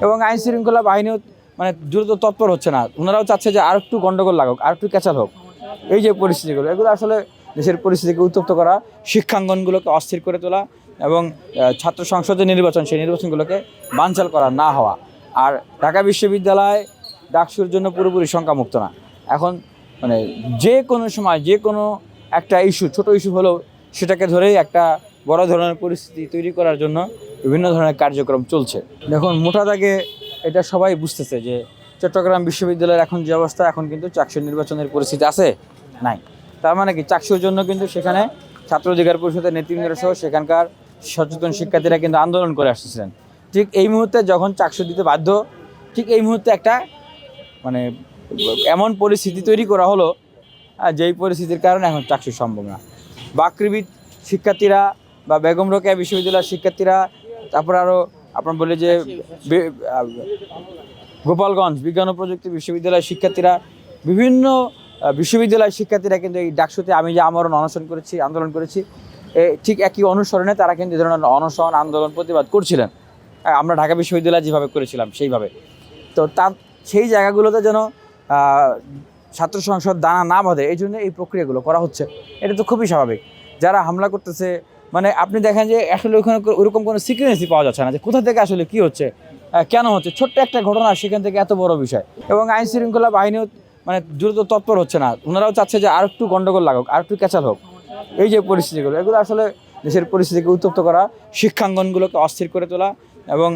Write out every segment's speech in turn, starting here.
এবং আইন শৃঙ্খলা বাহিনীও মানে দ্রুত তৎপর হচ্ছে না। ওনারাও চাচ্ছে যে আর একটু গন্ডগোল লাগুক, আর একটু ক্যাচাল হোক। এই যে পরিস্থিতিগুলো, এগুলো আসলে দেশের পরিস্থিতিকে উত্তপ্ত করা, শিক্ষাঙ্গনগুলোকে অস্থির করে তোলা এবং ছাত্র সংসদের নির্বাচন, সেই নির্বাচনগুলোকে বানচাল করা না হওয়া। আর ঢাকা বিশ্ববিদ্যালয় ডাকসুর জন্য পুরোপুরি শঙ্কামুক্ত না। এখন মানে যে কোনো সময় যে কোনো একটা ইস্যু, ছোট ইস্যু হলেও সেটাকে ধরেই একটা বড় ধরনের পরিস্থিতি তৈরি করার জন্য বিভিন্ন ধরনের কার্যক্রম চলছে। দেখুন, মোটা দাগে এটা সবাই বুঝতেছে যে চট্টগ্রাম বিশ্ববিদ্যালয়ের এখন যে অবস্থা, এখন কিন্তু চাকসু নির্বাচনের পরিস্থিতি আছে নাই। তার মানে কি, চাকসুর জন্য কিন্তু সেখানে ছাত্র অধিকার পরিষদের নেতৃবৃন্দরা সহ সেখানকার সচেতন শিক্ষার্থীরা কিন্তু আন্দোলন করে আসতেছিলেন। ঠিক এই মুহূর্তে যখন চাকসু দিতে বাধ্য, ঠিক এই মুহূর্তে একটা মানে এমন পরিস্থিতি তৈরি করা হলো যেই পরিস্থিতির কারণে এখন চাকসু সম্ভব না। বাকৃবিদ শিক্ষার্থীরা বা বেগম রোকেয়া বিশ্ববিদ্যালয়ের শিক্ষার্থীরা, তারপর আরও আপনার বলে যে গোপালগঞ্জ বিজ্ঞান ও প্রযুক্তি বিশ্ববিদ্যালয়ের শিক্ষার্থীরা, বিভিন্ন বিশ্ববিদ্যালয়ের শিক্ষার্থীরা কিন্তু এই ডাকসুতে আমি যে আন্দোলন করেছি ঠিক একই অনুসরণে তারা কিন্তু এই ধরনের অনশন, আন্দোলন, প্রতিবাদ করছিলেন। আমরা ঢাকা বিশ্ববিদ্যালয় যেভাবে করেছিলাম সেইভাবে। তো তার সেই জায়গাগুলোতে যেন ছাত্র সংসদ দানা না বাঁধে, এই জন্য এই প্রক্রিয়াগুলো করা হচ্ছে। এটা তো খুবই স্বাভাবিক। যারা হামলা করতেছে, মানে আপনি দেখেন যে আসলে ওখানে ওরকম কোনো সিকুয়েন্সই পাওয়া যাচ্ছে না যে কোথা থেকে আসলে কী হচ্ছে, কেন হচ্ছে। ছোট্ট একটা ঘটনা, সেখান থেকে এত বড় বিষয়। এবং আইন শৃঙ্খলা বাহিনীও মানে দ্রুত তৎপর হচ্ছে না। ওনারাও চাচ্ছে যে আর একটু গন্ডগোল লাগুক, আর একটু ক্যাচাল হোক। এই যে পরিস্থিতিগুলো, এগুলো আসলে দেশের পরিস্থিতিকে উত্তপ্ত করা, শিক্ষাঙ্গনগুলোকে অস্থির করে তোলা এবং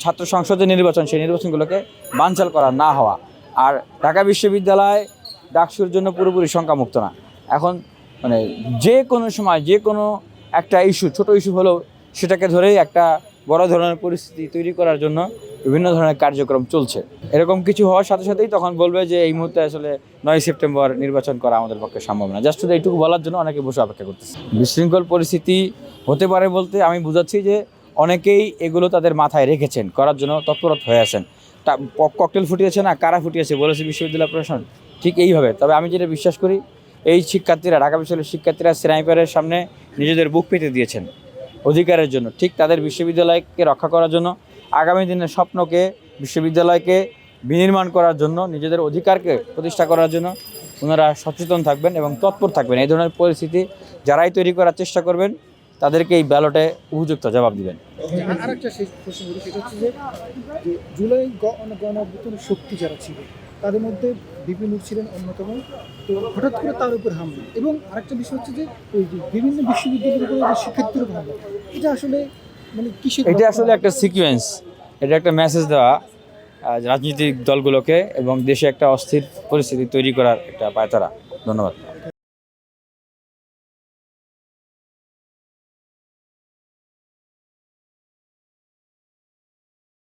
ছাত্র সংসদের নির্বাচন, সেই নির্বাচনগুলোকে বানচাল করা না হওয়া। আর ঢাকা বিশ্ববিদ্যালয় ডাকসুর জন্য পুরোপুরি শঙ্কামুক্ত না। এখন মানে যে কোনো সময় যে কোনো একটা ইস্যু, ছোট ইস্যু হলেও সেটাকে ধরেই একটা বড় ধরনের পরিস্থিতি তৈরি করার জন্য বিভিন্ন ধরনের কার্যক্রম চলছে। এরকম কিছু হওয়ার সাথে সাথেই তখন বলবে যে এই মুহূর্তে আসলে 9 সেপ্টেম্বর নির্বাচন করা আমাদের পক্ষে সম্ভব না। জাস্ট এইটুকু বলার জন্য অনেকে বসে অপেক্ষা করতেছে। বিশৃঙ্খল পরিস্থিতি হতে পারে বলতে আমি বুঝাচ্ছি যে অনেকেই এগুলো তাদের মাথায় রেখেছেন, করার জন্য তৎপরত হয়ে আছেন। ককটেল ফুটিয়েছে না, কারা ফুটিয়েছে বলেছে বিশ্ববিদ্যালয় প্রশাসন, ঠিক এইভাবে। তবে আমি যেটা বিশ্বাস করি, এই শিক্ষার্থীরা, ঢাকা বিশ্ববিদ্যালয়ের শিক্ষার্থীরা স্নাইপারের সামনে নিজেদের বুক পেতে দিয়েছেন অধিকারের জন্য, ঠিক তাদের বিশ্ববিদ্যালয়কে রক্ষা করার জন্য, আগামী দিনের স্বপ্নকে, বিশ্ববিদ্যালয়কে বিনির্মাণ করার জন্য, নিজেদের অধিকারকে প্রতিষ্ঠা করার জন্য ওনারা সচেতন থাকবেন এবং তৎপর থাকবেন। এই ধরনের পরিস্থিতি যারাই তৈরি করার চেষ্টা করবেন তাদেরকে এই ব্যালটে উপযুক্ত জবাব দিবেন। আরেকটা শেষ প্রশ্ন বলি, সেটা হচ্ছে যে জুলাই গণঅভ্যুত্থানের শক্তি যারা ছিল তাদের মধ্যে বিপিন ছিলেন অন্যতম। তো হঠাৎ করে তার উপর হামলা, এবং আরেকটা বিষয় হচ্ছে যে ওই যে বিভিন্ন বিশ্ববিদ্যালয়ের উপরে যে শিক্ষার্থীর উপর হামলা, এটা আসলে মানে কিসের? এটা আসলে একটা সিকোয়েন্স, এটা একটা মেসেজ দেওয়া রাজনৈতিক দলগুলোকে এবং দেশে একটা অস্থির পরিস্থিতি তৈরি করার একটা পায়তারা। ধন্যবাদ।